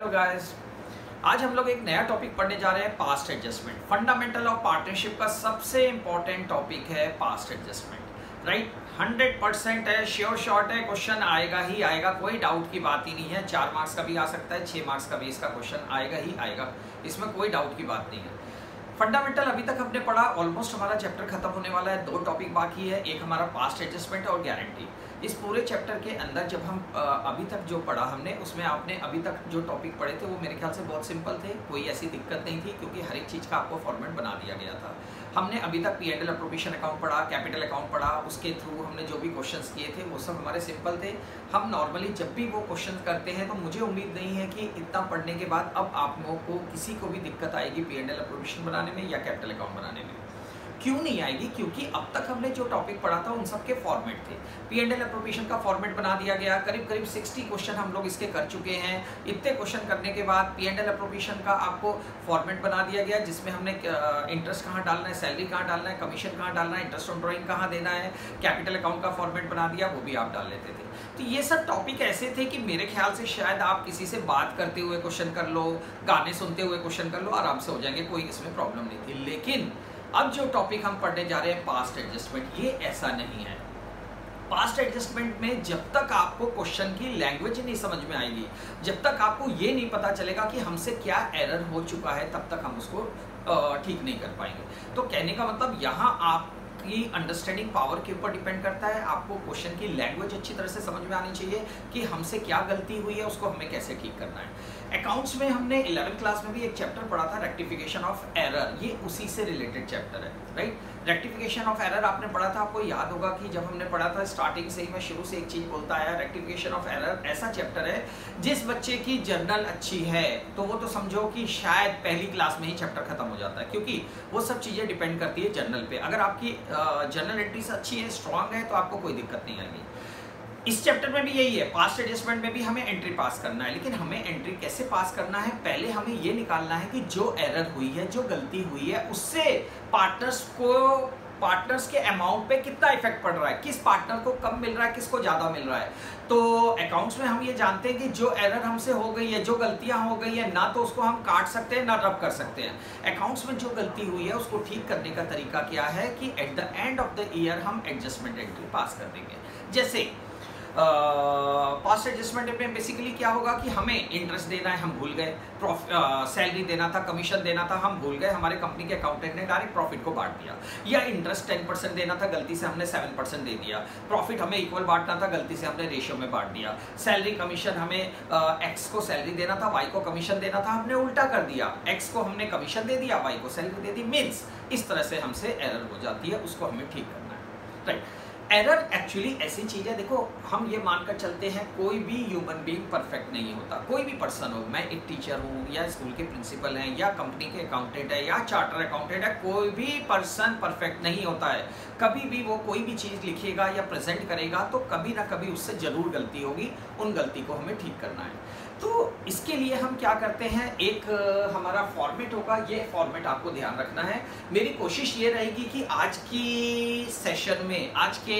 Hello guys, आज हम लोग एक नया टॉपिक पढ़ने जा रहे हैं, past adjustment. Fundamental of partnership का सबसे इंपॉर्टेंट टॉपिक है पास्ट एडजस्टमेंट, राइट। 100% है, श्योर शॉर्ट है, क्वेश्चन आएगा ही आएगा, कोई डाउट की बात ही नहीं है। 4 मार्क्स का भी आ सकता है, 6 मार्क्स का भी इसका क्वेश्चन आएगा ही आएगा, इसमें कोई डाउट की बात नहीं है। फंडामेंटल अभी तक हमने पढ़ा, ऑलमोस्ट हमारा चैप्टर खत्म होने वाला है। 2 टॉपिक बाकी है, एक हमारा पास्ट एडजस्टमेंट और गारंटी। इस पूरे चैप्टर के अंदर जब हम अभी तक जो पढ़ा हमने, उसमें आपने अभी तक जो टॉपिक पढ़े थे वो मेरे ख्याल से बहुत सिंपल थे, कोई ऐसी दिक्कत नहीं थी, क्योंकि हर एक चीज़ का आपको फॉर्मेट बना दिया गया था। हमने अभी तक P&L अप्रोप्रिएशन अकाउंट पढ़ा, कैपिटल अकाउंट पढ़ा, उसके थ्रू हमने जो भी क्वेश्चंस किए थे वो सब हमारे सिंपल थे। हम नॉर्मली जब भी वो क्वेश्चन करते हैं तो मुझे उम्मीद नहीं है कि इतना पढ़ने के बाद अब आप लोगों को किसी को भी दिक्कत आएगी P&L अप्रोप्रिएशन बनाने में या कैपिटल अकाउंट बनाने में। क्यों नहीं आएगी? क्योंकि अब तक हमने जो टॉपिक पढ़ा था उन सब के फॉर्मेट थे। P&L अप्रोप्रिएशन का फॉर्मेट बना दिया गया, करीब 60 क्वेश्चन हम लोग इसके कर चुके हैं। इतने क्वेश्चन करने के बाद P&L अप्रोप्रिएशन का आपको फॉर्मेट बना दिया गया, जिसमें हमने इंटरेस्ट कहाँ डालना है, सैलरी कहाँ डालना है, कमीशन कहाँ डालना है, इंटरेस्ट ऑन ड्रॉइंग कहाँ देना है, कैपिटल अकाउंट का फॉर्मेट बना दिया, वो भी आप डाल लेते थे। तो ये सब टॉपिक ऐसे थे कि मेरे ख्याल से शायद आप किसी से बात करते हुए क्वेश्चन कर लो, गाने सुनते हुए क्वेश्चन कर लो, आराम से हो जाएंगे, कोई इसमें प्रॉब्लम नहीं थी। लेकिन अब जो टॉपिक हम पढ़ने जा रहे हैं पास्ट एडजस्टमेंट, ये ऐसा नहीं है। पास्ट एडजस्टमेंट में जब तक आपको क्वेश्चन की लैंग्वेज नहीं समझ में आएगी, जब तक आपको ये नहीं पता चलेगा कि हमसे क्या एरर हो चुका है, तब तक हम उसको ठीक नहीं कर पाएंगे। तो कहने का मतलब यहाँ आपकी अंडरस्टैंडिंग पावर के ऊपर डिपेंड करता है। आपको क्वेश्चन की लैंग्वेज अच्छी तरह से समझ में आनी चाहिए कि हमसे क्या गलती हुई है, उसको हमें कैसे ठीक करना है। अकाउंट्स में हमने 11th क्लास में भी एक चैप्टर पढ़ा था, रेक्टिफिकेशन ऑफ एरर, ये उसी से रिलेटेड चैप्टर है, राइट। रेक्टिफिकेशन ऑफ एरर आपने पढ़ा था, आपको याद होगा कि जब हमने पढ़ा था स्टार्टिंग से ही मैं शुरू से एक चीज बोलता आया, रेक्टिफिकेशन ऑफ एरर ऐसा चैप्टर है जिस बच्चे की जर्नल अच्छी है तो वो तो समझो कि शायद पहली क्लास में ही चैप्टर खत्म हो जाता है, क्योंकि वो सब चीजें डिपेंड करती है जर्नल पे। अगर आपकी जर्नल एंट्रीज अच्छी है, स्ट्रांग है, तो आपको कोई दिक्कत नहीं आएगी। इस चैप्टर में भी यही है, पास्ट एडजस्टमेंट में भी हमें एंट्री पास करना है। लेकिन हमें एंट्री कैसे पास करना है, पहले हमें ये निकालना है कि जो एरर हुई है, जो गलती हुई है, उससे पार्टनर्स के अमाउंट पे कितना इफेक्ट पड़ रहा है, किस पार्टनर को कम मिल रहा है, किसको ज्यादा मिल रहा है। तो अकाउंट्स में हम ये जानते हैं कि जो एरर हमसे हो गई है, जो गलतियां हो गई है, ना तो उसको हम काट सकते हैं ना रब कर सकते हैं। अकाउंट्स में जो गलती हुई है उसको ठीक करने का तरीका क्या है कि eight the end of the year हम एडजस्टमेंट एंट्री पास कर देंगे। जैसे पास्ट एडजस्टमेंट में बेसिकली क्या होगा कि हमें इंटरेस्ट देना है, हम भूल गए, सैलरी देना था, कमीशन देना था, हम भूल गए, हमारे कंपनी के अकाउंटेंट ने डायरेक्ट प्रॉफिट को बांट दिया। या इंटरेस्ट 10% देना था, गलती से हमने 7% दे दिया। प्रॉफिट हमें इक्वल बांटना था, गलती से हमने रेशियो में बांट दिया। सैलरी कमीशन हमें एक्स को सैलरी देना था, वाई को कमीशन देना था, हमने उल्टा कर दिया, एक्स को हमने कमीशन दे दिया, वाई को सैलरी दे दी। मीन्स इस तरह से हमसे एरर हो जाती है, उसको हमें ठीक करना है, राइट। एरर एक्चुअली ऐसी चीज है, देखो हम ये मानकर चलते हैं कोई भी ह्यूमन बीइंग परफेक्ट नहीं होता। कोई भी पर्सन हो, मैं एक टीचर हूँ या स्कूल के प्रिंसिपल हैं या कंपनी के अकाउंटेंट है या चार्टर अकाउंटेंट है, कोई भी पर्सन परफेक्ट नहीं होता है। कभी भी वो कोई भी चीज लिखेगा या प्रेजेंट करेगा तो कभी ना कभी उससे जरूर गलती होगी, उन गलती को हमें ठीक करना है। तो इसके लिए हम क्या करते हैं, एक हमारा फॉर्मेट होगा, ये फॉर्मेट आपको ध्यान रखना है। मेरी कोशिश ये रहेगी कि आज की सेशन में, आज के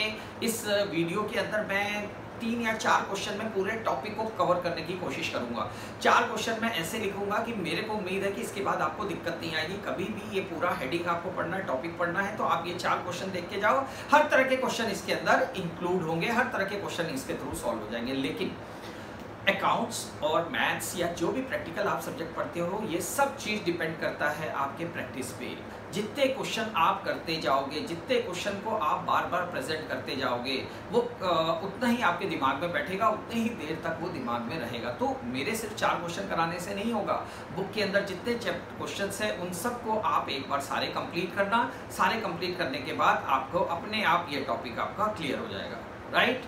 इस वीडियो के अंदर मैं 3 या 4 क्वेश्चन में पूरे टॉपिक को कवर करने की कोशिश करूंगा। 4 क्वेश्चन मैं ऐसे लिखूंगा कि मेरे को उम्मीद है कि इसके बाद आपको दिक्कत नहीं आएगी। कभी भी ये पूरा हेडिंग आपको पढ़ना है, टॉपिक पढ़ना है, तो आप ये 4 क्वेश्चन देख के जाओ। हर तरह के क्वेश्चन इसके अंदर इंक्लूड होंगे, हर तरह के क्वेश्चन इसके थ्रू सॉल्व हो जाएंगे। लेकिन अकाउंट्स और मैथ्स या जो भी प्रैक्टिकल आप सब्जेक्ट पढ़ते हो, ये सब चीज़ डिपेंड करता है आपके प्रैक्टिस पे। जितने क्वेश्चन आप करते जाओगे, जितने क्वेश्चन को आप बार बार प्रेजेंट करते जाओगे, वो उतना ही आपके दिमाग में बैठेगा, उतनी ही देर तक वो दिमाग में रहेगा। तो मेरे सिर्फ 4 क्वेश्चन कराने से नहीं होगा, बुक के अंदर जितने क्वेश्चन हैं उन सबको आप एक बार सारे कंप्लीट करना। सारे कंप्लीट करने के बाद आपको अपने आप ये टॉपिक आपका क्लियर हो जाएगा, राइट।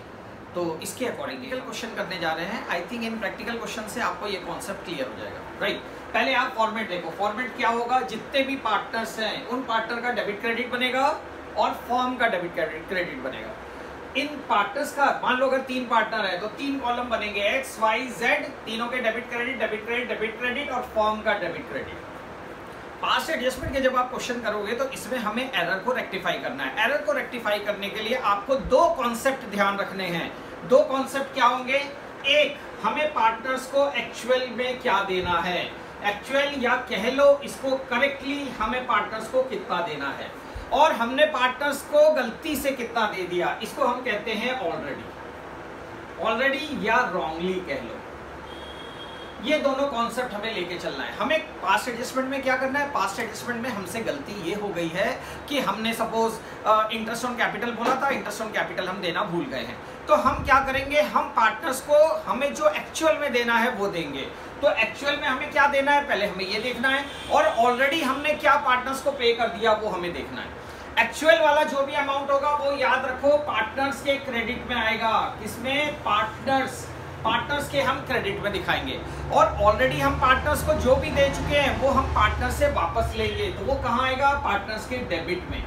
तो इसके अकॉर्डिंग प्रैक्टिकल क्वेश्चन करने जा रहे हैं। I think in practical question से आपको ये कॉन्सेप्ट क्लियर हो जाएगा, राइट। पहले आप फॉर्मेट देखो, फॉर्मेट क्या होगा, जितने भी पार्टनर्स हैं उन पार्टनर का डेबिट क्रेडिट बनेगा और फर्म का डेबिट क्रेडिट बनेगा। इन पार्टनर्स का, मान लो अगर 3 पार्टनर है तो 3 कॉलम बनेंगे, एक्स वाई जेड, तीनों के debit credit, debit credit, debit credit और फर्म का डेबिट क्रेडिट। पास्ट एडजस्टमेंट के जब आप क्वेश्चन करोगे तो इसमें हमें एरर को रेक्टिफाई करना है। एरर को रेक्टिफाई करने के लिए आपको 2 कॉन्सेप्ट ध्यान रखने हैं। 2 कॉन्सेप्ट क्या होंगे, एक हमें पार्टनर्स को एक्चुअल में क्या देना है, एक्चुअल या कह लो इसको करेक्टली हमें पार्टनर्स को कितना देना है, और हमने पार्टनर्स को गलती से कितना दे दिया, इसको हम कहते हैं ऑलरेडी या रॉन्गली कह लो। ये दोनों कॉन्सेप्ट हमें लेके चलना है। हमें पास्ट एडजस्टमेंट में क्या करना है, पास्ट एडजस्टमेंट में हमसे गलती ये हो गई है कि हमने सपोज इंटरेस्ट ऑन कैपिटल बोला था, इंटरेस्ट ऑन कैपिटल हम देना भूल गए हैं। तो हम क्या करेंगे, हम पार्टनर्स को हमें जो एक्चुअल में देना है वो देंगे। तो एक्चुअल में हमें क्या देना है पहले हमें ये देखना है, और ऑलरेडी हमने क्या पार्टनर्स को पे कर दिया वो हमें देखना है। एक्चुअल वाला जो भी अमाउंट होगा वो याद रखो पार्टनर्स के क्रेडिट में आएगा। किसमें, पार्टनर्स के हम क्रेडिट में दिखाएंगे, और ऑलरेडी हम पार्टनर्स को जो भी दे चुके हैं वो हम पार्टनर से वापस लेंगे, तो वो कहाँ आएगा, पार्टनर्स के डेबिट में।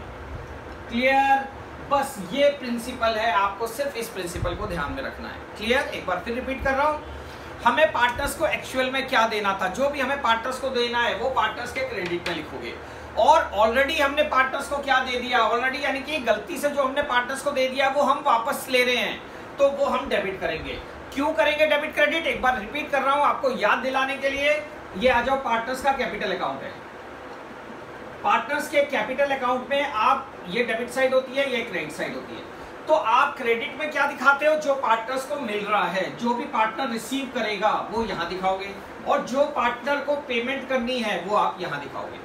क्लियर, बस ये प्रिंसिपल है, आपको सिर्फ इस प्रिंसिपल को ध्यान में रखना है। क्लियर, एक बार फिर रिपीट कर रहा हूं, हमें पार्टनर्स को एक्चुअल में क्या देना था, जो भी हमें पार्टनर्स को देना है वो पार्टनर्स के क्रेडिट में लिखोगे, और ऑलरेडी हमने पार्टनर्स को क्या दे दिया, ऑलरेडी यानी कि गलती से जो हमने पार्टनर्स को दे दिया वो हम वापस ले रहे हैं, तो वो हम डेबिट करेंगे। क्यों करेंगे डेबिट क्रेडिट, एक बार रिपीट कर रहा हूं आपको याद दिलाने के लिए। ये आ जाओ, पार्टनर्स का कैपिटल अकाउंट है, पार्टनर्स के कैपिटल अकाउंट में आप, ये डेबिट साइड होती है, ये क्रेडिट साइड होती है। तो आप क्रेडिट में क्या दिखाते हो, जो पार्टनर्स को मिल रहा है, जो भी पार्टनर रिसीव करेगा वो यहां दिखाओगे, और जो पार्टनर को पेमेंट करनी है वो आप यहां दिखाओगे।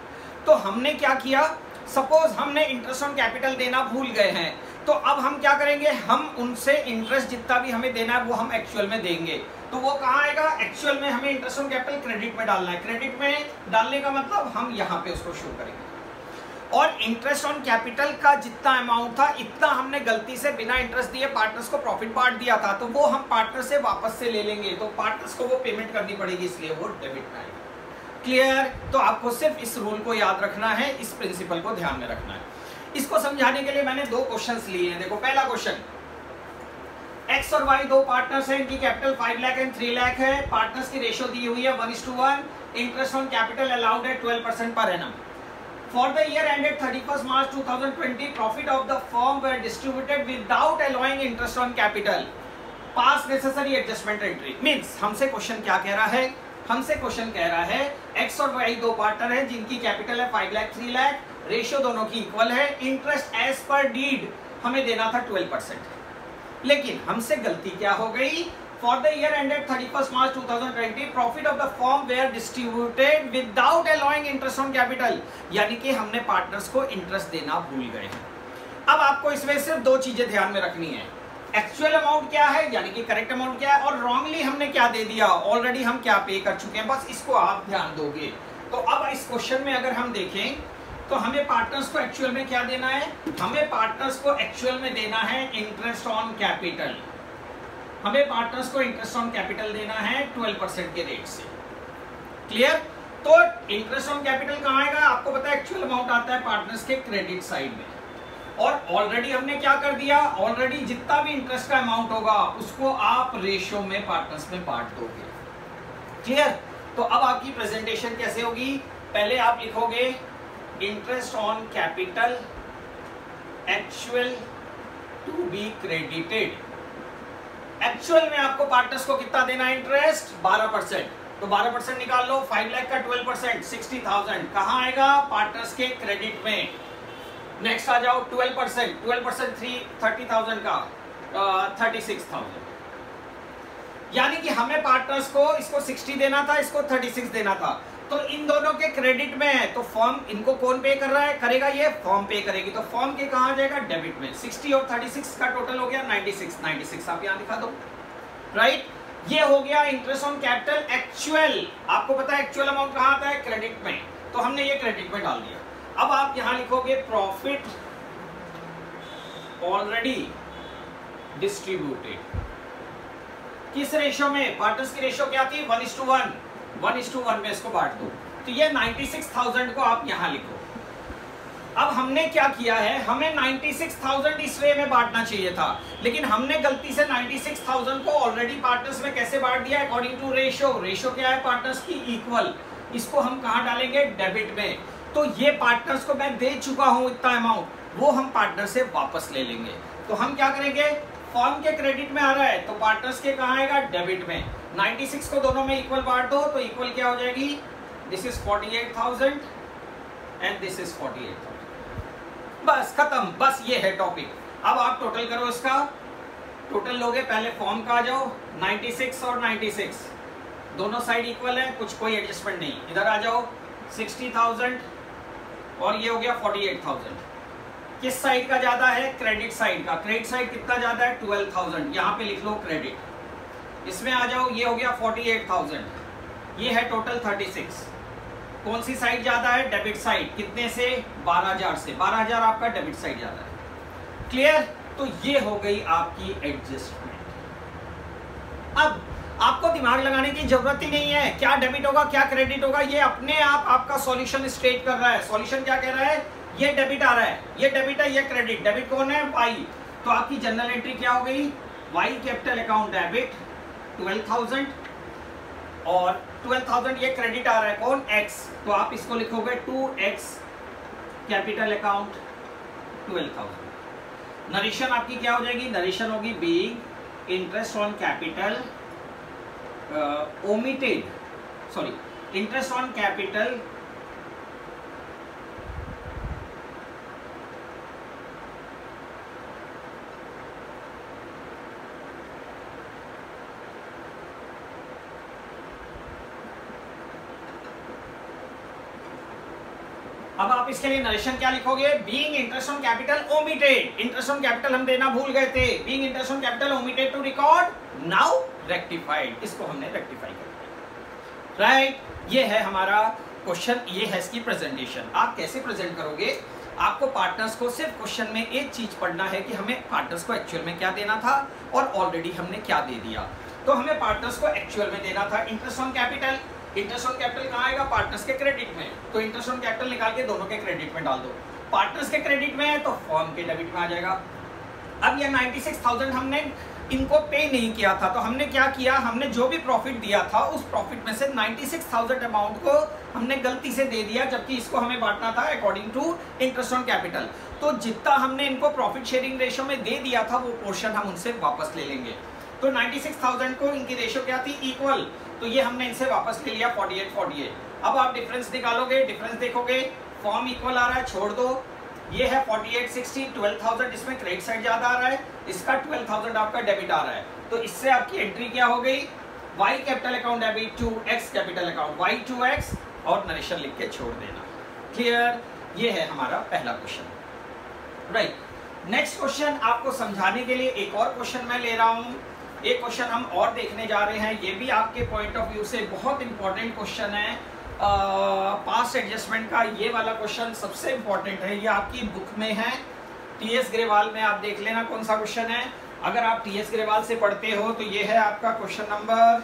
तो हमने क्या किया, सपोज हमने इंटरेस्ट ऑन कैपिटल देना भूल गए हैं, तो अब हम क्या करेंगे, हम उनसे इंटरेस्ट जितना भी हमें देना है वो हम एक्चुअल में देंगे। तो वो कहाँ आएगा, एक्चुअल में हमें इंटरेस्ट ऑन कैपिटल क्रेडिट में डालना है। क्रेडिट में डालने का मतलब हम यहाँ पे उसको शो करेंगे, और इंटरेस्ट ऑन कैपिटल का जितना अमाउंट था इतना हमने गलती से बिना इंटरेस्ट दिए पार्टनर्स को प्रॉफिट बांट दिया था, तो वो हम पार्टनर से वापस से ले लेंगे, तो पार्टनर्स को वो पेमेंट करनी पड़ेगी, इसलिए वो डेबिट में आएगा। क्लियर, तो आपको सिर्फ इस रूल को याद रखना है, इस प्रिंसिपल को ध्यान में रखना है। इसको समझाने के लिए मैंने दो क्वेश्चंस लिए हैं। देखो पहला क्वेश्चन, एक्स और वाई दो पार्टनर्स हैं, इनकी कैपिटल 5 लाख एंड 3 लाख है, पार्टनर्स की रेशियो दी हुई है 1:1, इंटरेस्ट ऑन कैपिटल अलाउड है 12% per annum. For the year ended 31 March 2020 profit of the firm were distributed without allowing interest on capital, pass necessary adjustment entry. Means हमसे question क्या कह रहा है, हमसे क्वेश्चन कह रहा है एक्स और वाई दो पार्टनर हैं जिनकी कैपिटल है 5 लाख 3 लाख, रेशियो दोनों की इक्वल है, इंटरेस्ट एज पर डीड हमें देना था 12%। लेकिन हमसे गलती क्या हो गई, for the year ended 31 March 2020 profit of the firm were distributed without allowing interest on capital, यानी कि हमने पार्टनर्स को इंटरेस्ट देना भूल गए हैं। अब आपको इसमें सिर्फ दो चीजें ध्यान में रखनी है, एक्चुअल अमाउंट क्या है यानी कि करेक्ट अमाउंट क्या है, और रॉन्गली हमने क्या दे दिया, ऑलरेडी हम क्या पे कर चुके हैं, बस इसको आप ध्यान दोगे। तो अब इस क्वेश्चन में अगर हम देखें तो हमें पार्टनर्स को एक्चुअल में क्या देना है, हमें पार्टनर्स को एक्चुअल में देना है इंटरेस्ट ऑन कैपिटल, हमें पार्टनर्स को इंटरेस्ट ऑन कैपिटल देना है 12% के रेट से। क्लियर, तो इंटरेस्ट ऑन कैपिटल कहाँ आएगा, आपको पता है एक्चुअल अमाउंट आता है पार्टनर्स के क्रेडिट साइड में, और ऑलरेडी हमने क्या कर दिया, ऑलरेडी जितना भी इंटरेस्ट का अमाउंट होगा उसको आप रेशियो में पार्टनर्स में बांट दोगे। क्लियर, तो अब आपकी प्रेजेंटेशन कैसे होगी, पहले आप लिखोगे interest on capital actual to be credited. Actual में आपको पार्टनर्स को कितना देना है, इंटरेस्ट 12%, तो 12% निकाल लो, 5 लाख का 12% 60,000 कहाँ आएगा, पार्टनर्स के क्रेडिट में। नेक्स्ट आ जाओ 12% 30,000 का 36,000, यानी कि हमें पार्टनर्स को इसको 60 देना था, इसको 36 देना था, तो इन दोनों के क्रेडिट में है, तो फर्म इनको कौन पे कर रहा है, करेगा ये फर्म पे करेगी, तो फर्म के कहाँ जाएगा, डेबिट में। 60 और 36 का टोटल हो गया 96 आप यहाँ दिखा दो, राइट। ये हो गया इंटरेस्ट ऑन कैपिटल एक्चुअल, आपको पता है एक्चुअल अमाउंट कहाँ आता है, क्रेडिट में, तो हमने ये क्रेडिट में डाल दिया। अब आप यहां लिखोगे प्रॉफिट ऑलरेडी डिस्ट्रीब्यूटेड, किस रेशियो में, पार्टनर्स की रेशियो क्या थी 1:1, 1:1 में इसको बांट दो, तो ये 96,000 को आप यहां लिखो। अब हमने क्या किया है, हमें 96,000 इस वे में बांटना चाहिए था, लेकिन हमने गलती से 96,000 को ऑलरेडी पार्टनर्स में कैसे बांट दिया, अकॉर्डिंग टू रेशियो। रेशियो क्या है, पार्टनर्स की इक्वल, इसको हम कहां डालेंगे, डेबिट में। तो ये पार्टनर्स को मैं दे चुका हूं इतना अमाउंट, वो हम पार्टनर से वापस ले लेंगे। तो हम क्या करेंगे, फर्म के क्रेडिट में आ रहा है तो पार्टनर्स के कहां आएगा, डेबिट में। 96 को दोनों में इक्वल बांट दो तो इक्वल क्या हो जाएगी, this is 48,000 and this is 48,000। बस खत्म, बस ये है टॉपिक। अब आप टोटल करो, इसका टोटल लोगे, पहले फॉर्म का आ जाओ, 96 और 96 दोनों साइड इक्वल है, कुछ कोई एडजस्टमेंट नहीं, इधर आ जाओ 60,000 और ये हो गया 48,000। किस साइड का ज्यादा है, क्रेडिट साइड का। क्रेडिट साइड कितना ज्यादा है, 12,000, यहाँ पे लिख लो क्रेडिट। इसमें आ जाओ, ये हो गया 48,000, ये है टोटल 36। कौन सी साइड ज्यादा है, डेबिट साइड। कितने से, 12,000 से। 12,000 आपका डेबिट साइड ज्यादा है। क्लियर। तो ये हो गई आपकी एडजस्टमेंट। अब आपको दिमाग लगाने की जरूरत ही नहीं है, क्या डेबिट होगा क्या क्रेडिट होगा, ये अपने आप आपका सॉल्यूशन स्टेट कर रहा है। सॉल्यूशन क्या कह रहा है, ये डेबिट आ रहा है, ये डेबिट है, ये क्रेडिट। डेबिट कौन है, वाई। तो आपकी जनरल एंट्री क्या हो गई, वाई कैपिटल अकाउंट डेबिट 12,000 और 12,000 ये क्रेडिट आ रहा है, कौन, एक्स। तो आप इसको लिखोगे 2x कैपिटल अकाउंट 12,000। नरेशन आपकी क्या हो जाएगी, नरेशन होगी being interest on capital omitted, sorry interest on capital अब आप इसके लिए नरेशन क्या लिखोगे, being interest on capital omitted. Interest on capital हम देना भूल गए थे, being interest on capital omitted to record, now rectified. इसको हमने रेक्टिफाई कर दिया, राइट। ये है हमारा क्वेश्चन, ये है इसकी प्रेजेंटेशन। आप कैसे प्रेजेंट करोगे, आपको पार्टनर्स को सिर्फ क्वेश्चन में एक चीज पढ़ना है कि हमें पार्टनर्स को एक्चुअल में क्या देना था और ऑलरेडी हमने क्या दे दिया। तो हमें पार्टनर्स को एक्चुअल में देना था interest on capital. Interest on capital कहाँ आएगा, पार्टनर्स के क्रेडिट में। तो इंटरेस्ट ऑन कैपिटल निकाल के दोनों के क्रेडिट में डाल दो। पार्टनर्स के क्रेडिट में है तो फर्म के डेबिट में आ जाएगा। अब ये 96,000 हमने इनको पे नहीं किया था, तो हमने क्या किया, हमने जो भी प्रॉफिट दिया था उस प्रॉफिट में से 96,000 अमाउंट को हमने गलती से दे दिया, जबकि इसको हमें बांटना था according to interest on capital. तो जितना हमने इनको प्रॉफिट शेयरिंग रेशियो में दे दिया था वो पोर्शन हम उनसे वापस ले लेंगे। तो 96,000 को इनकी रेशियो क्या थी, इक्वल। तो ये हमने इनसे वापस ले लिया 48-48। अब आप डिफरेंस निकालोगे, डिफरेंस देखोगे, फॉर्म इक्वल आ रहा है, छोड़ दो। ये है 48-60, 12,000 इसमें क्रेडिट साइड ज्यादा आ रहा है, इसका 12,000 आपका डेबिट आ रहा है। तो इससे आपकी एंट्री क्या हो गई, Y capital account debit to X capital account, Y to X, और नरेशन लिख के छोड़ देना। क्लियर। ये है हमारा पहला क्वेश्चन, राइट। नेक्स्ट क्वेश्चन आपको समझाने के लिए एक और क्वेश्चन मैं ले रहा हूं। एक क्वेश्चन हम और देखने जा रहे हैं, ये भी आपके पॉइंट ऑफ व्यू से बहुत इंपॉर्टेंट क्वेश्चन है। पास्ट एडजस्टमेंट का ये वाला क्वेश्चन सबसे इंपॉर्टेंट है, ये आपकी बुक में है, टीएस ग्रेवाल में। आप देख लेना कौन सा क्वेश्चन है। अगर आप टीएस ग्रेवाल से पढ़ते हो तो ये है आपका क्वेश्चन नंबर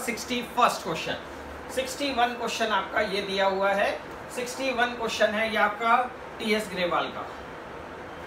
61 क्वेश्चन। 61 क्वेश्चन आपका ये दिया हुआ है, 61 क्वेश्चन है ये आपका टीएस ग्रेवाल का,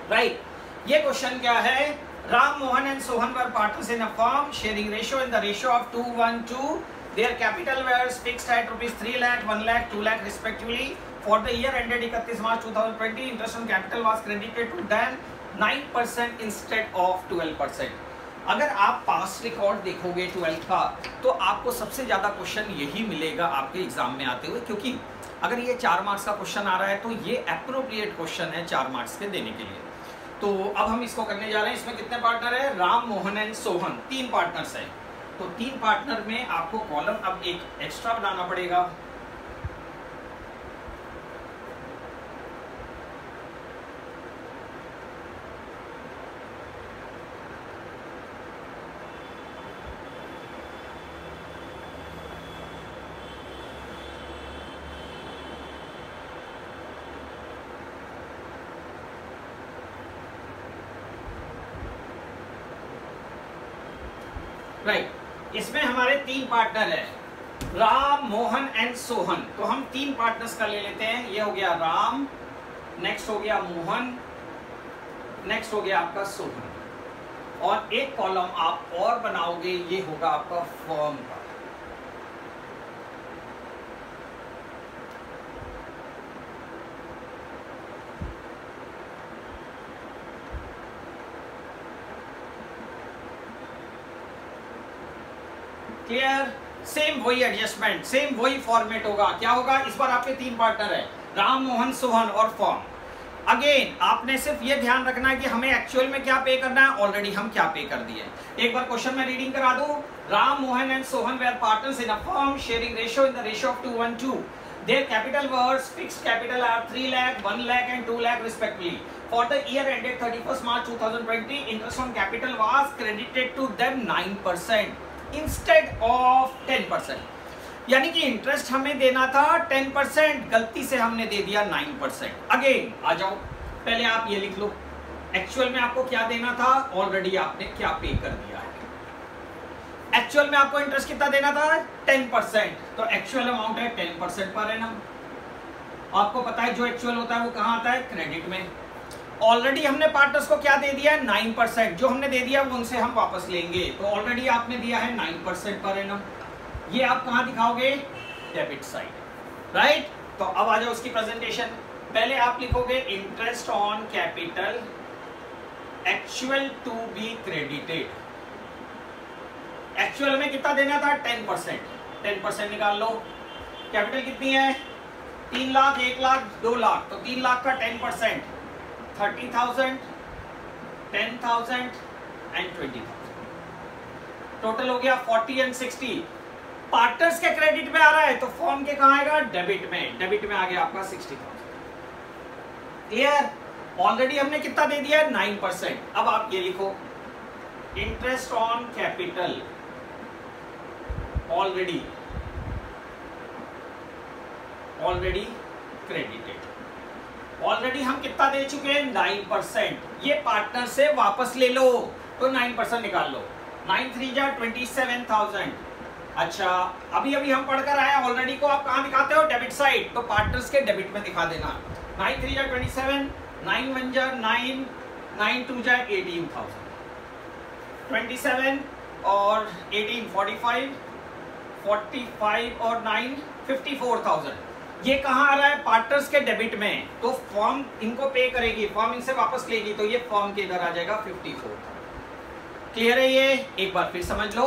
राइट। ये क्वेश्चन क्या है, Ram Mohan and Sohan were partners in a firm sharing ratio in the ratio of 2:1 their capital was fixed at ₹3 lakh 1 lakh 2 lakh respectively for the year ended 31 March 2020 interest on capital was credited to them 9% instead of 12%। अगर आप पास record देखोगे 12th का तो आपको सबसे ज्यादा question यही मिलेगा आपके एग्जाम में आते हुए, क्योंकि अगर ये 4 मार्क्स का क्वेश्चन आ रहा है तो ये एप्रोप्रिएट क्वेश्चन है 4 मार्क्स के देने के लिए। तो अब हम इसको करने जा रहे हैं। इसमें कितने पार्टनर है, राम मोहन एंड सोहन, 3 पार्टनर्स हैं। तो 3 पार्टनर में आपको कॉलम अब एक एक्स्ट्रा बनाना पड़ेगा। राइट, इसमें हमारे 3 पार्टनर हैं, राम मोहन एंड सोहन। तो हम 3 पार्टनर्स का ले लेते हैं। ये हो गया राम, नेक्स्ट हो गया मोहन, नेक्स्ट हो गया आपका सोहन, और एक कॉलम आप और बनाओगे, ये होगा आपका फर्म का। क्लियर, सेम वही एडजस्टमेंट, सेम वही फॉर्मेट होगा। क्या होगा, इस बार आपके 3 पार्टनर है, राम, मोहन, सोहन और फॉर्म। अगेन आपने सिर्फ ये ध्यान रखना है कि हमें एक्चुअल में क्या पे करना है, ऑलरेडी हम क्या पे कर दिए। एक बार क्वेश्चन में रीडिंग करा दूं, Ram, Mohan and Sohan were partners in a firm sharing ratio in the ratio of 2:1:2. Their capital was fixed capital are 3 lakh, 1 lakh and 2 lakh respectively. For the year ended 31st March 2020, interest on capital was credited to them 9% instead of 10%. यानी कि interest हमें देना था 10%, गलती से हमने दे दिया 9%। Again आ जाओ, पहले आप ये लिख लो, एक्चुअल में आपको क्या देना था, ऑलरेडी आपने क्या पे कर दिया है। एक्चुअल में आपको इंटरेस्ट कितना देना था, 10%, तो एक्चुअल अमाउंट है 10% पर एनम। आपको पता है जो एक्चुअल होता है वो कहाँ आता है, क्रेडिट में। ऑलरेडी हमने पार्टनर्स को क्या दे दिया है, 9%, जो हमने दे दिया वो उनसे हम वापस लेंगे, तो ऑलरेडी आपने दिया है 9% पर एनम। ये आप कहाँ दिखाओगे, डेबिट साइड, राइट। तो अब आ जाओ उसकी प्रेजेंटेशन। पहले आप लिखोगे interest on capital actual to be credited. Actual में कितना देना था, 10%, 10% निकाल लो। कैपिटल कितनी है, 3 लाख, 1 लाख, 2 लाख, तो 3 लाख का 10%, 30,000, 10,000 एंड 20,000, टोटल हो गया 40 एंड 60। पार्टनर्स के क्रेडिट में आ रहा है तो फॉर्म के कहां आएगा, डेबिट में। डेबिट में आ गया आपका 60,000। क्लियर, ऑलरेडी हमने कितना दे दिया है, 9%। अब आप ये लिखो interest on capital already credited. Already हम कितना दे चुके हैं, 9%। ये पार्टनर से वापस ले लो तो 9% निकाल लो। 9 3 जा 27,000। अच्छा, अभी हम पढ़कर आए, ऑलरेडी को आप कहां दिखाते हो, डेबिट साइड, तो पार्टनर्स के डेबिट में दिखा देना। 9 3 जा 27, 9 1 जा 9, 9 2 जा 18,000, 27 और 18 45, 45 और 9 54,000। ये कहां आ रहा है, पार्टनर्स के डेबिट में, तो फॉर्म इनको पे करेगी, फॉर्म इनसे वापस लेगी, तो ये फॉर्म के इधर आ जाएगा 54,000। क्लियर है ये, एक बार फिर समझ लो।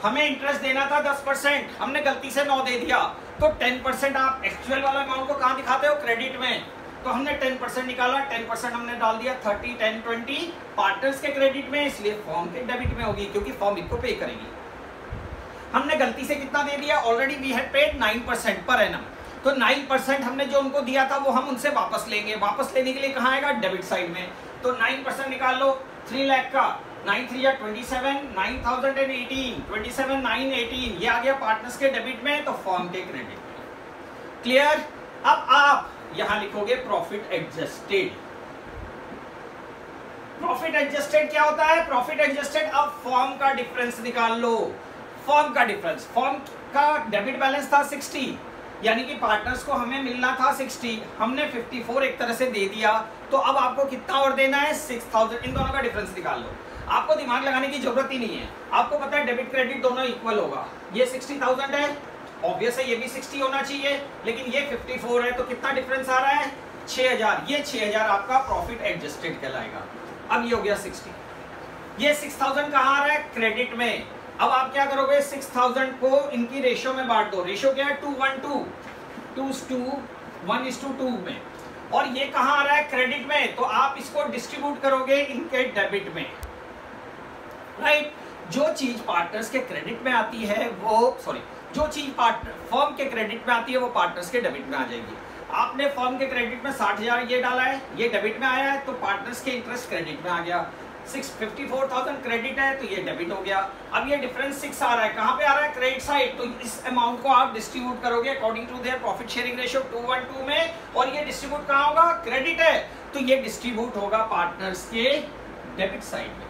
हमें इंटरेस्ट देना था 10%, हमने गलती से 9 दे दिया, तो 10% आप एक्चुअल वाला अमाउंट को कहां दिखाते हो, क्रेडिट में, तो हमने 10% निकाला, 10% हमने डाल दिया 30 10 20 पार्टनर्स के क्रेडिट में, इसलिए फॉर्म के डेबिट में होगी, क्योंकि फॉर्म इनको पे करेगी। हमने गलती से कितना दे दिया, already we had paid 9% per annum, तो 9% हमने जो उनको दिया था वो हम उनसे वापस लेंगे। वापस लेने के लिए कहाँ आएगा, डेबिट साइड में, तो 9% निकाल लो। 3 लाख का 9 3 27, 9,018, 27 9 18, ये आ गया पार्टनर्स के डेबिट में, तो फॉर्म के क्रेडिट में। क्लियर, अब आप यहां लिखोगे प्रॉफिट एडजस्टेड। प्रॉफिट एडजस्टेड क्या होता है, प्रॉफिट एडजस्टेड, अब फॉर्म का डिफरेंस निकाल लो। फॉर्म का डिफरेंस, फॉर्म का डेबिट बैलेंस था 60, यानी कि पार्टनर्स को हमें मिलना था 60, हमने 54 एक तरह से दे दिया, तो अब आपको कितना और देना है, 6,000। इन दोनों का डिफरेंस निकाल लो, आपको दिमाग लगाने की जरूरत ही नहीं है, आपको पता है डेबिट क्रेडिट दोनों इक्वल होगा। ये 60,000 है, ऑब्वियस है ये भी 60 होना चाहिए, लेकिन ये 54 है, तो कितना डिफरेंस आ रहा है, 6,000। ये 6,000 आपका प्रॉफिट एडजस्टेड कहलाएगा। अब ये हो गया 60, ये 6,000 कहाँ आ रहा है, क्रेडिट में। अब आप क्या करोगे, 6,000 को इनकी रेशियो में बांट दो। रेशियो क्या है, 2:1:2, 2:1:2 में, और ये कहाँ आ रहा है, क्रेडिट में, तो आप इसको डिस्ट्रीब्यूट करोगे इनके डेबिट में, राइट। जो चीज पार्टनर्स के क्रेडिट में आती है वो, सॉरी, जो चीज पार्टनर फर्म के क्रेडिट में आती है वो पार्टनर्स के डेबिट में आ जाएगी। आपने फर्म के क्रेडिट में 60,000 ये डाला है, ये डेबिट में आया है, तो पार्टनर्स के इंटरेस्ट क्रेडिट में आ गया। 54,000 क्रेडिट है, तो ये डेबिट हो गया। अब ये डिफरेंस 6 आ रहा है, कहाँ पे आ रहा है, क्रेडिट साइड, तो इस अमाउंट को आप डिस्ट्रीब्यूट करोगे according to their profit sharing ratio 2:1:2 में, और ये डिस्ट्रीब्यूट कहाँ होगा, क्रेडिट है, तो ये डिस्ट्रीब्यूट होगा पार्टनर्स के डेबिट साइड में।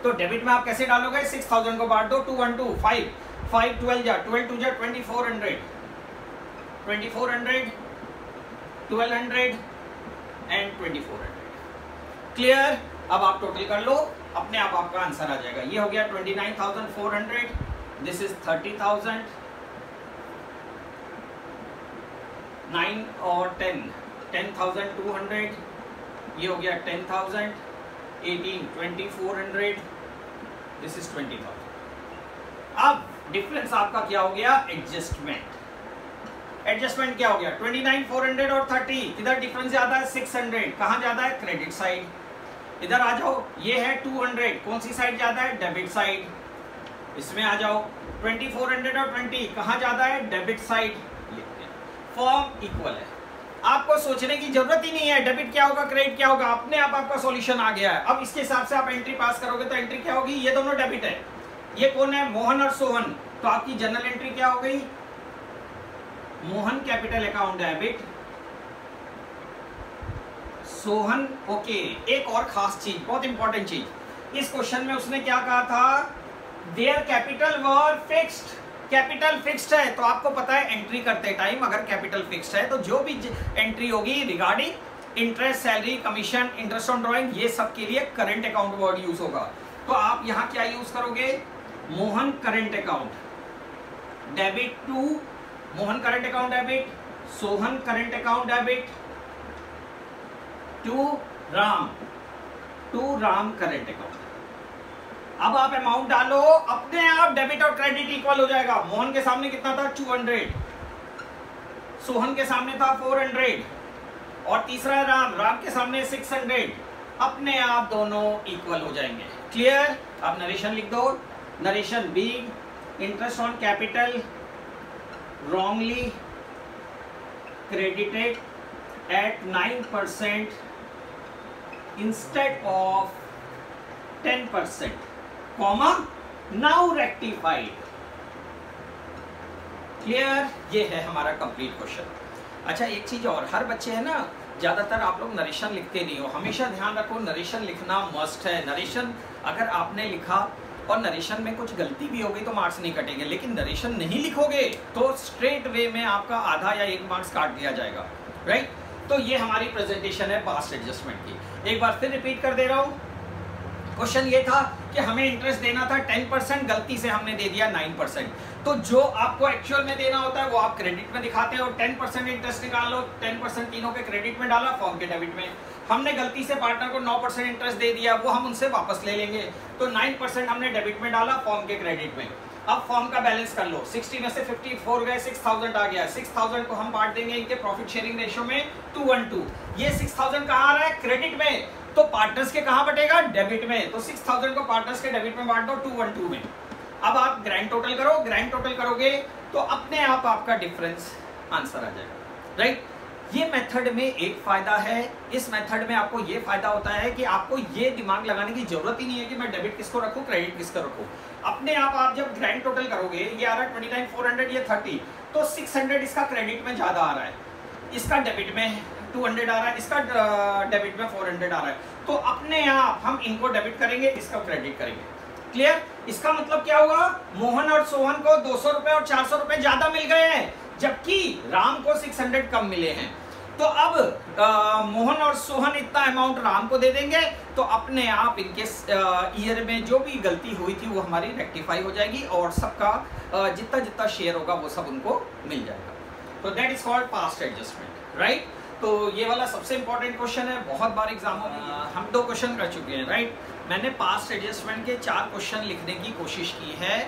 तो डेबिट में आप कैसे डालोगे, 6,000 को बांट दो, 2:1:2, 5 5 12 जा 12 2 जा 2400, 2400, 1200 एंड 2400। क्लियर, अब आप टोटल कर लो, अपने आप आपका आंसर आ जाएगा। ये हो गया 29,400, दिस इज 30,000, 9 और 10, 10,200, ये हो गया 10,000, 18 2400, दिस इज 20,000। अब डिफरेंस आपका क्या हो गया, एडजस्टमेंट। एडजस्टमेंट क्या हो गया, 29,400 और 30, इधर डिफरेंस ज्यादा है 600, कहां ज्यादा है, क्रेडिट साइड। इधर आ जाओ, ये है 200, कौन सी साइड ज्यादा है, डेबिट साइड। इसमें आ जाओ 2400 और 20, कहां ज्यादा है, डेबिट साइड। फॉर्म इक्वल है, आपको सोचने की जरूरत ही नहीं है डेबिट क्या होगा क्रेडिट क्या होगा, अपने आप आपका सॉल्यूशन आ गया है। अब इसके हिसाब से आप एंट्री पास करोगे तो एंट्री क्या होगी, ये दोनों डेबिट है, ये कौन है, मोहन और सोहन, तो आपकी जनरल एंट्री क्या हो गई, Mohan capital account debit, Sohan okay. एक और खास चीज, बहुत इंपॉर्टेंट चीज, इस क्वेश्चन में उसने क्या कहा था, their capital were fixed, capital fixed है, तो आपको पता है एंट्री करते टाइम अगर कैपिटल फिक्स्ड है तो जो भी एंट्री होगी regarding interest, salary, commission, interest on drawing, ये सब के लिए करंट अकाउंट वर्ड यूज होगा। तो आप यहां क्या यूज करोगे, Mohan current account debit to, Mohan current account debit, Sohan current account debit to Ram, to Ram current account. अब आप अमाउंट डालो, अपने आप डेबिट और क्रेडिट इक्वल हो जाएगा। मोहन के सामने कितना था 200, सोहन के सामने था 400 और तीसरा है राम, राम के सामने 600, अपने आप दोनों इक्वल हो जाएंगे। क्लियर, आप नरेशन लिख दो, narration B, interest on capital wrongly credited at 9% instead of 10%, comma now rectified। Clear, ये है हमारा कंप्लीट क्वेश्चन। अच्छा एक चीज और, हर बच्चे है ना, ज्यादातर आप लोग नरेशन लिखते नहीं हो, हमेशा ध्यान रखो नरेशन लिखना मस्ट है। नरेशन अगर आपने लिखा और नरेशन में कुछ गलती भी हो गई तो मार्क्स नहीं कटेंगे, लेकिन नरेशन नहीं लिखोगे तो स्ट्रेट वे में आपका आधा या 1 मार्क्स काट दिया जाएगा, राइट। तो ये हमारी प्रेजेंटेशन है पास्ट एडजस्टमेंट की। एक बार फिर रिपीट कर दे रहा हूं, क्वेश्चन ये था कि हमें इंटरेस्ट देना था 10%, गलती से हमने दे दिया 9%, तो जो आपको एक्चुअल में देना होता है वो आप क्रेडिट में दिखाते हो, 10% इंटरेस्ट निकालो, 10% तीनों के क्रेडिट में डाला, फॉर्म के डेबिट में। हमने गलती से पार्टनर को 9% इंटरेस्ट दे दिया, वो हम उनसे वापस ले लेंगे, तो 9% हमने डेबिट में डाला, फॉर्म के क्रेडिट में। अब फॉर्म का बैलेंस कर लो, 60 में से 54 गए, 6000 आ गया, 6000 को हम बांट देंगे इनके प्रॉफिट शेयरिंग रेशियो में 2:1। ये 6000 कहाँ आ रहा है, क्रेडिट में, तो पार्टनर्स के कहां बटेगा, डेबिट में, तो 6000 को पार्टनर्स के डेबिट में बांट दो 2:1 में। अब आप ग्रैंड टोटल करो, ग्रैंड टोटल करोगे तो अपने आप आपका डिफरेंस आंसर आ जाएगा, राइट। ये मेथड में एक फायदा है, इस मेथड में आपको ये फायदा होता है कि आपको ये दिमाग लगाने की जरूरत ही नहीं है कि मैं डेबिट किसको रखूं क्रेडिट किसको रखूं। अपने आप जब ग्रैंड टोटल करोगे, ये आ रहा है 29,400, ये 30, तो 600 इसका क्रेडिट में ज्यादा आ रहा है, इसका डेबिट में 200 आ रहा है, इसका डेबिट में 400 आ रहा है, तो अपने आप हम इनको डेबिट करेंगे, इसका क्रेडिट करेंगे। क्लियर, इसका मतलब क्या हुआ, मोहन और सोहन को 200 रुपए और 400 रुपए ज्यादा मिल गए हैं, जबकि राम को 600 कम मिले हैं। तो अब मोहन और सोहन इतना अमाउंट राम को दे देंगे, तो अपने आप इनके ईयर में जो भी गलती हुई थी वो हमारी रेक्टिफाई हो जाएगी और सबका जितना जितना शेयर होगा वो सब उनको मिल जाएगा। तो that is called past adjustment, right. तो ये वाला सबसे इंपॉर्टेंट क्वेश्चन है, बहुत बार एग्जामों में हम 2 क्वेश्चन कर चुके हैं, राइट। मैंने पास्ट एडजस्टमेंट के 4 क्वेश्चन लिखने की कोशिश की है।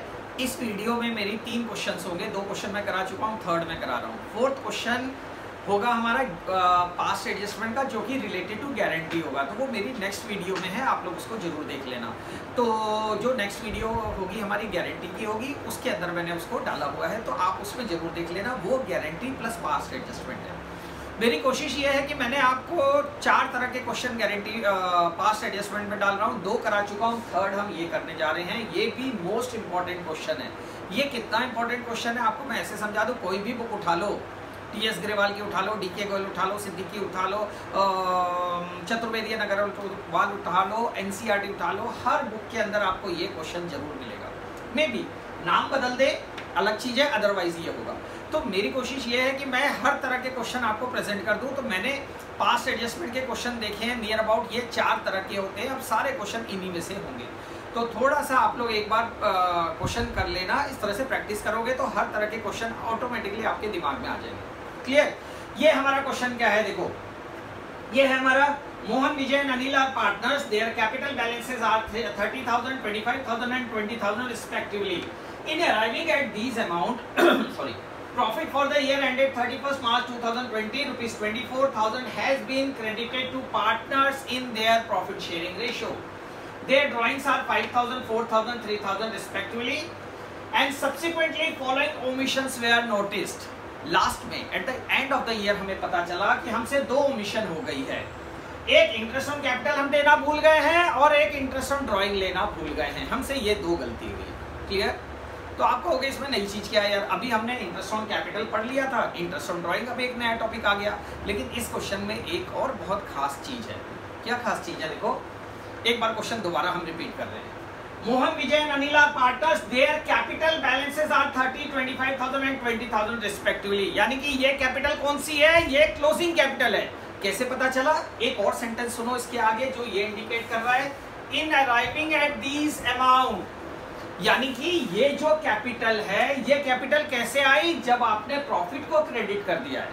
इस वीडियो में मेरी 3 क्वेश्चन होंगे, 2 क्वेश्चन मैं करा चुका हूँ, 3rd में करा रहा हूँ। 4th क्वेश्चन होगा हमारा पास्ट एडजस्टमेंट का, जो कि रिलेटेड टू गारंटी होगा, तो वो मेरी नेक्स्ट वीडियो में है, आप लोग उसको जरूर देख लेना। तो जो नेक्स्ट वीडियो होगी हमारी गारंटी की होगी, उसके अंदर मैंने उसको डाला हुआ है, तो आप उसमें जरूर देख लेना, वो गारंटी प्लस पास्ट एडजस्टमेंट है। मेरी कोशिश ये है कि मैंने आपको 4 तरह के क्वेश्चन गारंटी पास्ट एडजस्टमेंट में डाल रहा हूँ, 2 करा चुका हूँ, 3rd हम ये करने जा रहे हैं। ये भी मोस्ट इंपॉर्टेंट क्वेश्चन है। ये कितना इंपॉर्टेंट क्वेश्चन है आपको मैं ऐसे समझा दूँ, कोई भी बुक उठा लो, टी.एस. ग्रेवाल की उठा लो, डी.के. गोयल उठा लो, सिद्दीकी उठा लो, चतुर्वेदी नगरवाल उठा लो, एनसीईआरटी उठा लो, हर बुक के अंदर आपको ये क्वेश्चन जरूर मिलेगा। मे बी नाम बदल दे अलग चीज है, अदरवाइज ये होगा। तो मेरी कोशिश ये है कि मैं हर तरह के क्वेश्चन आपको प्रेजेंट कर दूं। तो मैंने पास्ट एडजस्टमेंट के क्वेश्चन देखे हैं, नियर अबाउट ये 4 तरह के होते हैं, अब सारे क्वेश्चन इन्हीं में से होंगे। तो थोड़ा सा आप लोग एक बार क्वेश्चन कर लेना, इस तरह से प्रैक्टिस करोगे तो हर तरह के क्वेश्चन ऑटोमेटिकली आपके दिमाग में आ जाएंगे। क्लियर, ये हमारा क्वेश्चन क्या है, देखो ये है हमारा Mohan, Vijay and Anil are partners, their capital balances are 30,000, 25,000 and 20,000 respectively. In arriving at these amount, sorry, profit for the year ended 31st March 2020, rupees 24,000 has been credited to partners in their profit sharing ratio. Their drawings are 5,000, 4,000, 3,000 respectively, and subsequently following omissions were noticed. Last में at the end of the year हमें पता चला कि हमसे दो omission हो गई है, एक इंटरेस्ट ऑन कैपिटल हम देना भूल गए हैं और एक इंटरेस्ट ऑन ड्राइंग लेना भूल गए हैं। हमसे ये दो गलती हुई। क्लियर? तो आपको हो गया इसमें नई चीज क्या है यार, अभी हमने इंटरेस्ट ऑन कैपिटल पढ़ लिया था, इंटरेस्ट ऑन ड्राइंग अब एक नया टॉपिक आ गया। लेकिन इस क्वेश्चन में एक और बहुत खास चीज है। क्या खास चीज है? देखो एक बार क्वेश्चन दोबारा हम रिपीट कर रहे हैं। Mohan, Vijay and Anil are partners, their capital balances are 30, 25,000 and 20,000 respectively. यानी कि ये कैपिटल कौन सी है? ये क्लोजिंग कैपिटल है। कैसे पता चला? एक और सेंटेंस सुनो इसके आगे जो ये इंडिकेट कर रहा है, इन अराइविंग एट दीज अमाउंट। यानी कि ये जो कैपिटल है, ये कैपिटल कैसे आई? जब आपने प्रॉफिट को क्रेडिट कर दिया है।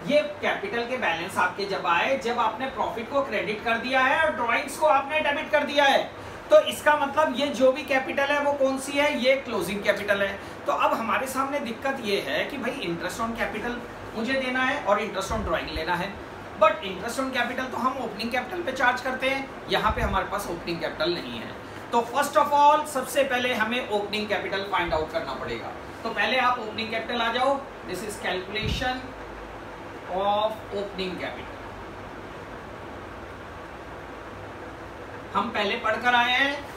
ये कैपिटल के बैलेंस आपके जब आए, जब आपने प्रॉफिट को क्रेडिट कर दिया है और ड्रॉइंग्स को आपने डेबिट कर दिया है। तो इसका मतलब ये जो भी कैपिटल है वो कौन सी है? ये क्लोजिंग कैपिटल है। तो अब हमारे सामने दिक्कत ये है कि भाई इंटरेस्ट ऑन कैपिटल मुझे देना है और इंटरेस्ट ऑन ड्रॉइंग लेना है, बट इंटरेस्ट ऑन कैपिटल तो हम ओपनिंग कैपिटल पे चार्ज करते हैं, यहाँ पे हमारे पास ओपनिंग कैपिटल नहीं है। तो फर्स्ट ऑफ ऑल सबसे पहले हमें ओपनिंग कैपिटल फाइंड आउट करना पड़ेगा। तो पहले आप ओपनिंग कैपिटल आ जाओ। This is calculation of opening capital. हम पहले पढ़कर आए हैं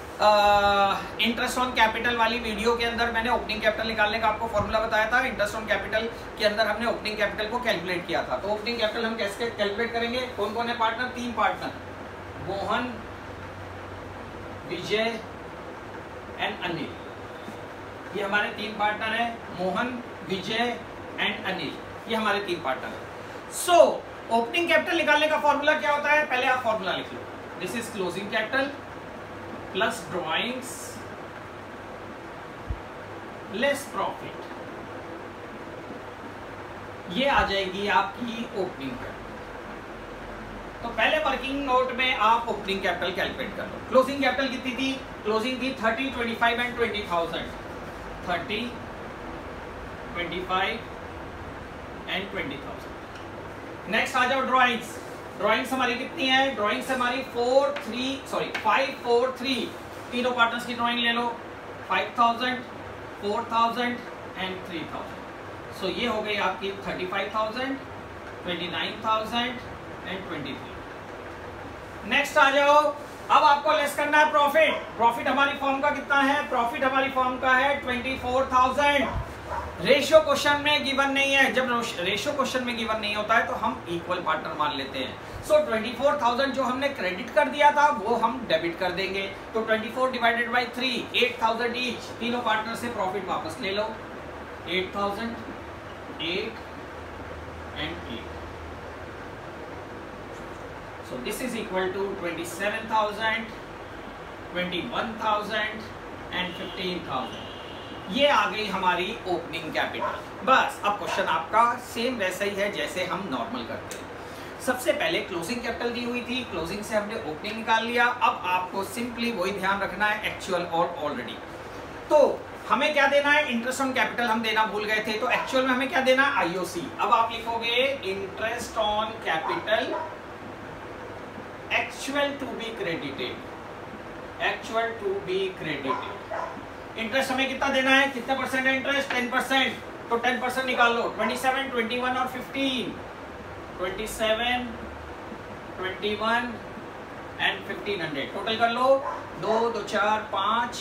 इंटरेस्ट ऑन कैपिटल वाली वीडियो के अंदर मैंने ओपनिंग कैपिटल निकालने का आपको फॉर्मूला बताया था। इंटरेस्ट ऑन कैपिटल के अंदर हमने ओपनिंग कैपिटल को कैलकुलेट किया था। तो ओपनिंग कैपिटल हम कैसे कैलकुलेट करेंगे? कौन कौन है partner? 3 partner, Mohan, Vijay and Anil. ये हमारे 3 पार्टनर हैं, मोहन, विजय एंड अनिल। ये हमारे 3 पार्टनर हैं। सो ओपनिंग कैपिटल निकालने का फॉर्मूला क्या होता है? पहले आप फॉर्मूला लिख लो। This is closing capital plus drawings less profit. ये आ जाएगी आपकी ओपनिंग कैपिटल। तो पहले वर्किंग नोट में आप ओपनिंग कैपिटल कैलकुलेट कर लो। क्लोजिंग कैपिटल कितनी थी? क्लोजिंग थी 30, 25 एंड 20,000। 30, 25 एंड 20,000। नेक्स्ट आ जाओ ड्रॉइंग्स। ड्रॉइंग्स हमारी कितनी है? ड्रॉइंग्स हमारी 5, 4, 3। तीनों पार्टनर्स की ड्रॉइंग ले लो। 5,000, 4,000 एंड 3,000। सो ये हो गई आपकी 35,000, 29,000 एंड 23। नेक्स्ट आ जाओ। अब आपको लेस करना है प्रॉफिट। प्रॉफिट हमारी फॉर्म का कितना है? प्रॉफिट हमारी फॉर्म का है 24,000। रेशियो क्वेश्चन में गिवन नहीं है। जब रेशियो क्वेश्चन में गिवन नहीं होता है तो हम इक्वल पार्टनर मान लेते हैं। सो 24,000 जो हमने क्रेडिट कर दिया था वो हम डेबिट कर देंगे। तो 24 डिवाइडेड बाई 3, 8,000 ईच। तीनों पार्टनर से प्रॉफिट वापस ले लो। 8,000, 8 and 8। So this is equal to 27,000, 21,000 and 15,000। ये आ गई हमारी ओपनिंग कैपिटल। बस अब क्वेश्चन आपका सेम वैसा ही है जैसे हम नॉर्मल करते हैं। सबसे पहले क्लोजिंग कैपिटल दी हुई थी, क्लोजिंग से हमने ओपनिंग निकाल लिया। अब आपको सिंपली वही ध्यान रखना है, एक्चुअल और ऑलरेडी। तो हमें क्या देना है? इंटरेस्ट ऑन कैपिटल हम देना भूल गए थे, तो एक्चुअल में हमें क्या देना है? आईओसी। अब आप लिखोगे interest on capital actual to be credited, actual to be credited. Interest हमें कितना देना है? कितने परसेंट है इंटरेस्ट? 10%। तो 10% निकाल लो। 27, 21 और 15। 27, 21 एंड 1500 टोटल कर लो। 2, 2, 4, 5,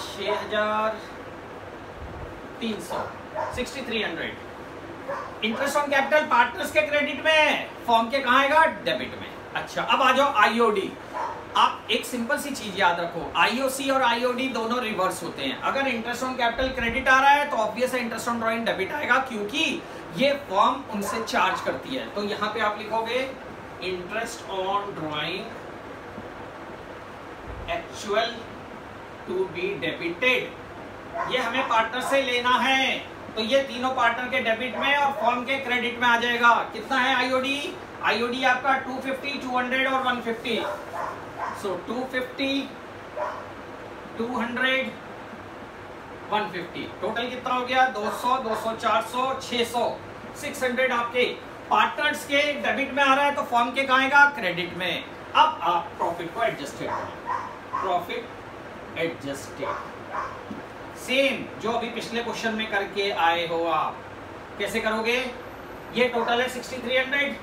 6,300, 6,300। इंटरेस्ट ऑन कैपिटल पार्टनर्स के क्रेडिट में, फॉर्म के कहाँ आएगा? डेबिट में। अच्छा, अब आ जाओ आईओडी। आप एक सिंपल सी चीज याद रखो, आईओसी और आईओडी दोनों रिवर्स होते हैं। अगर इंटरेस्ट ऑन कैपिटल क्रेडिट आ रहा है तो ऑब्वियस है इंटरेस्ट ऑन ड्रॉइंग डेबिट आएगा, क्योंकि ये फॉर्म उनसे चार्ज करती है। तो यहाँ पे आप लिखोगे interest on drawing actual to be debited. ये हमें पार्टनर से लेना है, तो ये तीनों पार्टनर के डेबिट में और फॉर्म के क्रेडिट में आ जाएगा। कितना है आईओडी? आईओडी आपका 250, 200 और 150। सो 250, 200 150। टोटल कितना हो गया? 200, 200, 400, 600, 600 आपके पार्टनर्स के डेबिट में आ रहा है, तो फर्म के कहाँ आएगा? क्रेडिट में। अब आप प्रॉफिट को एडजस्टेड करें, प्रॉफिट एडजस्टेड सेम जो अभी पिछले क्वेश्चन में करके आए हो। आप कैसे करोगे? ये टोटल है 6300,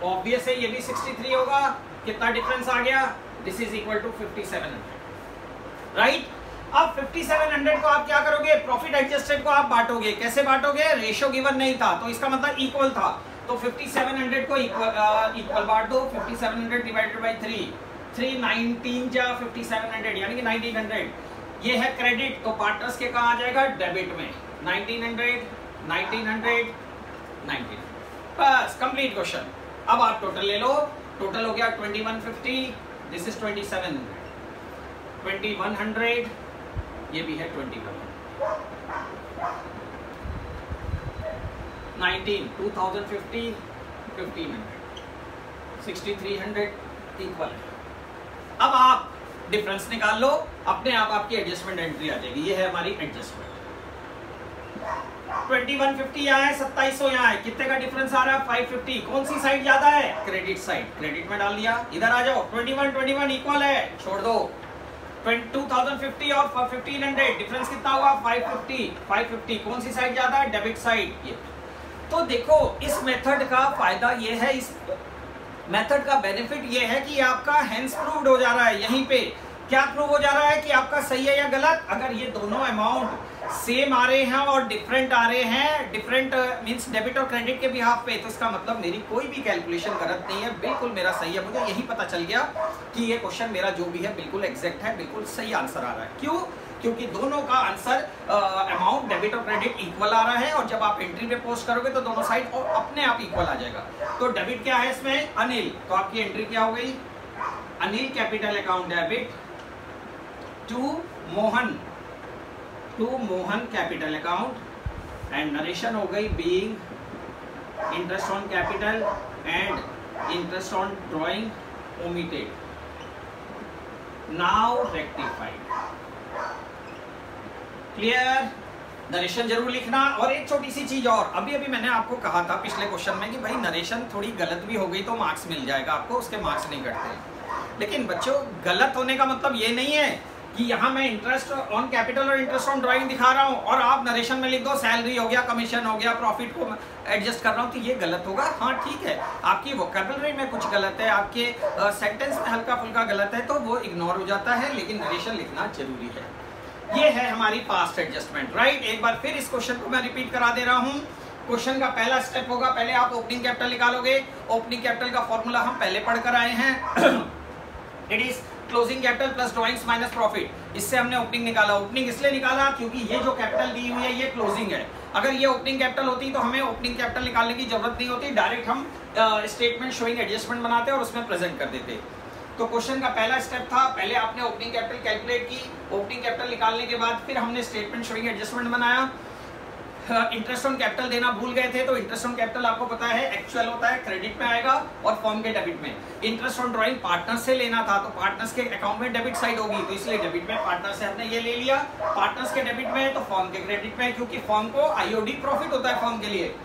ऑब्वियस है ये भी 63 होगा। कितना डिफरेंस आ गया? This is equal to 5700, right. अब 5700 को आप क्या करोगे? प्रॉफिट एडजस्टेड को आप बांटोगे। कैसे बांटोगे? रेशियो गिवन नहीं था तो इसका मतलब इक्वल था, तो 5700 को इक्वल बांट दो। 5700 डिवाइडेड बाय 3 19 जा 5700 यानी कि 1900। ये है क्रेडिट, तो पार्टनर्स के कहाँ आ जाएगा? डेबिट में। 1900 1900 19, बस कंप्लीट क्वेश्चन। अब आप टोटल ले लो, टोटल हो गया 2150, दिस इज 2700, 2100, ये भी है 2100, 19 2050 1500 6300 इक्वल है। अब आप डिफरेंस निकाल लो, अपने आप आपकी एडजस्टमेंट एंट्री आ जाएगी। ये है हमारी एडजस्टमेंट। 2150 यहाँ है, 2700 यहाँ है, कितने का डिफरेंस आ रहा है? 550। कौन सी साइड ज्यादा है? क्रेडिट साइड, क्रेडिट में डाल दिया। इधर आ जाओ, 21 इक्वल है, छोड़ दो। 2050 और 1500 डिफरेंस कितना हुआ? 550। कौन सी साइड ज्यादा है? Debit side. ये तो देखो, इस मेथड का फायदा ये है, इस मेथड का बेनिफिट ये है कि आपका हेंस प्रूव्ड हो जा रहा है। यहीं पे क्या प्रूव हो जा रहा है कि आपका सही है या गलत? अगर ये दोनों अमाउंट सेम आ रहे हैं और डिफरेंट आ रहे हैं, डिफरेंट मींस डेबिट और क्रेडिट के बिहाफ पे, तो इसका मतलब मेरी कोई भी कैलकुलेशन गलत नहीं है, बिल्कुल मेरा सही है। मुझे यही पता चल गया कि ये क्वेश्चन मेरा जो भी है बिल्कुल एग्जैक्ट है, बिल्कुल सही आंसर आ रहा है। क्यों? क्योंकि दोनों का आंसर अमाउंट डेबिट और क्रेडिट इक्वल आ रहा है, और जब आप एंट्री पे पोस्ट करोगे तो दोनों साइड और अपने आप इक्वल आ जाएगा। तो डेबिट क्या है इसमें? अनिल, तो आपकी एंट्री क्या हो गई? Anil capital account debit to Mohan capital account, and narration हो गई being interest on capital and interest on drawing omitted, now rectified. Clear? Narration जरूर लिखना। और एक छोटी सी चीज और, अभी मैंने आपको कहा था पिछले क्वेश्चन में कि भाई नरेशन थोड़ी गलत भी हो गई तो मार्क्स मिल जाएगा आपको, उसके मार्क्स नहीं कटते। लेकिन बच्चों, गलत होने का मतलब ये नहीं है कि यहाँ मैं इंटरेस्ट ऑन कैपिटल और इंटरेस्ट ऑन ड्राइंग दिखा रहा हूँ और आप नरेशन में लिख दो सैलरी हो गया, कमीशन हो गया, प्रॉफिट को एडजस्ट कर रहा हूँ, तो ये गलत होगा। हाँ ठीक है, आपकी वोकैबुलरी में कुछ गलत है, आपके सेंटेंस में हल्का फुल्का गलत है, तो वो इग्नोर हो जाता है, लेकिन नरेशन लिखना जरूरी है। ये है हमारी पास्ट एडजस्टमेंट, राइट। एक बार फिर इस क्वेश्चन को मैं रिपीट करा दे रहा हूँ। क्वेश्चन का पहला स्टेप होगा, पहले आप ओपनिंग कैपिटल निकालोगे। ओपनिंग कैपिटल का फॉर्मूला हम पहले पढ़कर आए हैं, it is closing capital plus drawings minus profit. इससे हमने ओपनिंग निकाला। ओपनिंग इसलिए निकाला क्योंकि ये जो कैपिटल दी हुई है ये क्लोजिंग है। अगर ये ओपनिंग कैपिटल होती तो हमें ओपनिंग कैपिटल निकालने की जरूरत नहीं होती, डायरेक्ट हम स्टेटमेंट शोइंग एडजस्टमेंट बनाते और उसमें प्रेजेंट कर देते। तो क्वेश्चन का पहला स्टेप था, पहले आपने ओपनिंग कैपिटल कैलकुलेट की, ओपनिंग कैपिटल निकालने के बाद फिर हमने स्टेटमेंट शोइंग एडजस्टमेंट बनाया। इंटरेस्ट ऑन कैपिटल देना भूल गए थे, तो इंटरेस्ट ऑन कैपिटल आपको पता है एक्चुअल होता है क्रेडिट में आएगा और फर्म के डेबिट में। इंटरेस्ट ऑन ड्राइंग पार्टनर से लेना था, तो पार्टनर्स के अकाउंट में डेबिट साइड होगी, तो इसलिए डेबिट में पार्टनर से हमने ये ले लिया। पार्टनर्स के डेबिट में तो फर्म के क्रेडिट में, क्योंकि फर्म को आईओडी प्रॉफिट होता है फर्म के लिए।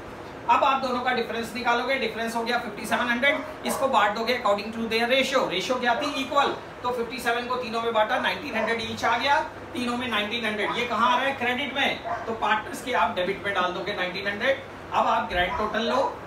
अब आप दोनों का डिफरेंस निकालोगे, डिफरेंस हो गया 5700, इसको बांट दोगे according to their ratio. Ratio क्या थी? इक्वल। तो 57 को तीनों में बांटा, 1900 ईच आ गया, तीनों में 1900। ये कहाँ आ रहा है? क्रेडिट में, तो पार्टनर्स के आप डेबिट में डाल दोगे 1900। अब आप ग्रैंड टोटल लो,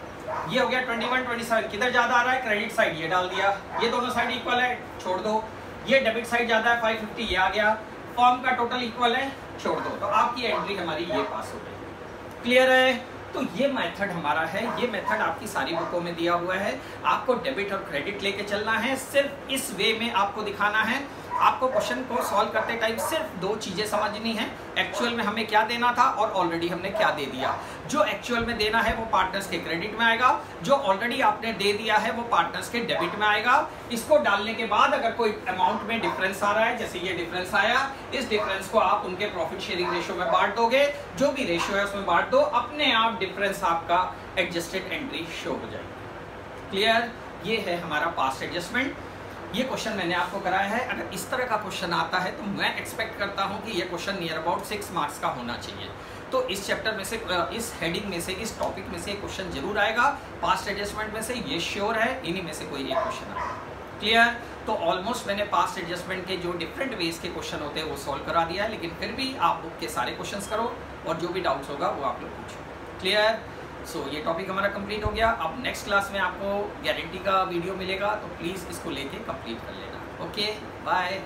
ये हो गया 21 27, किधर ज्यादा आ रहा है? क्रेडिट साइड, ये डाल दिया। ये दोनों साइड इक्वल है, छोड़ दो। ये डेबिट साइड ज्यादा है 550, ये आ गया। फर्म का टोटल इक्वल है, छोड़ दो। तो आपकी एंट्री हमारी ये पास हो गई। क्लियर है? तो ये मेथड हमारा है, ये मेथड आपकी सारी बुकों में दिया हुआ है। आपको डेबिट और क्रेडिट लेके चलना है, सिर्फ इस वे में आपको दिखाना है। आपको क्वेश्चन को सॉल्व करते टाइम सिर्फ दो चीजें समझनी है, एक्चुअल में हमें क्या देना था और ऑलरेडी हमने क्या दे दिया। जो एक्चुअल में देना है वो पार्टनर्स के क्रेडिट में आएगा, जो ऑलरेडी आपने दे दिया है वो पार्टनर्स के डेबिट में आएगा। इसको डालने के बाद अगर कोई अमाउंट में डिफरेंस आ रहा है, जैसे ये डिफरेंस आया, इस डिफरेंस को आप उनके प्रॉफिट शेयरिंग रेशियो में बांट दोगे, जो भी रेशियो है उसमें बांट दो, अपने आप डिफरेंस आपका एडजस्टेड एंट्री शो हो जाएगी। क्लियर? ये है हमारा पास्ट एडजस्टमेंट। ये क्वेश्चन मैंने आपको कराया है। अगर इस तरह का क्वेश्चन आता है तो मैं एक्सपेक्ट करता हूँ कि ये क्वेश्चन नियर अबाउट 6 मार्क्स का होना चाहिए। तो इस चैप्टर में से, इस हेडिंग में से, इस टॉपिक में से क्वेश्चन जरूर आएगा। पास्ट एडजस्टमेंट में से ये श्योर है, इन्हीं में से कोई एक क्वेश्चन आएगा। क्लियर? तो ऑलमोस्ट मैंने पास्ट एडजस्टमेंट के जो डिफरेंट वेज के क्वेश्चन होते हैं वो सॉल्व करा दिया है, लेकिन फिर भी आप बुक के सारे क्वेश्चंस करो और जो भी डाउट्स होगा वो आप लोग पूछो। क्लियर? सो ये टॉपिक हमारा कंप्लीट हो गया। अब नेक्स्ट क्लास में आपको गारंटी का वीडियो मिलेगा, तो प्लीज़ इसको लेके कंप्लीट कर लेना। Okay, bye.